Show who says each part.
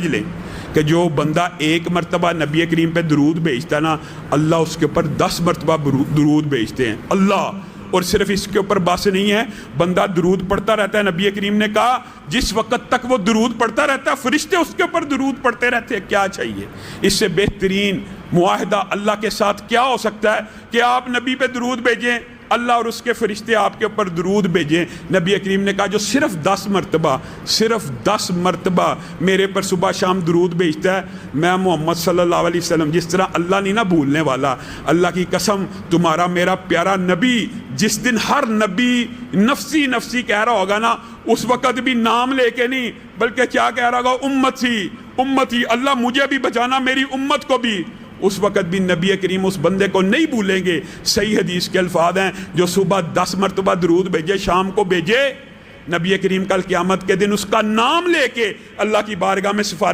Speaker 1: لیں کہ جو بندہ ایک مرتبہ نبی کریم پہ درود بھیجتا ہے نا، اللہ اس کے اوپر 10 مرتبہ درود بھیجتے ہیں اللہ. اور صرف اس کے اوپر بس نہیں ہے، بندہ درود پڑھتا رہتا ہے. نبی کریم نے کہا جس وقت تک وہ درود پڑھتا رہتا ہے فرشتے اس کے اوپر درود پڑھتے رہتے ہیں. کیا چاہیے؟ اس سے بہترین معاہدہ اللہ کے ساتھ کیا ہو سکتا ہے کہ آپ نبی پہ درود بھیجیں، اللہ اور اس کے فرشتے آپ کے اوپر درود بھیجیں. نبی کریم نے کہا جو صرف 10 مرتبہ میرے پر صبح شام درود بھیجتا ہے، میں محمد صلی اللہ علیہ وسلم، جس طرح اللہ نہیں نہ بھولنے والا، اللہ کی قسم تمہارا میرا پیارا نبی جس دن ہر نبی نفسی نفسی کہہ رہا ہوگا نا، اس وقت بھی نام لے کے نہیں بلکہ کیا کہہ رہا ہوگا؟ امتی امتی، اللہ مجھے بھی بچانا، میری امت کو بھی. اس وقت بھی نبی کریم اس بندے کو نہیں بھولیں گے. صحیح حدیث کے الفاظ ہیں جو صبح 10 مرتبہ درود بھیجے، شام کو بھیجے، نبی کریم کل قیامت کے دن اس کا نام لے کے اللہ کی بارگاہ میں سفارش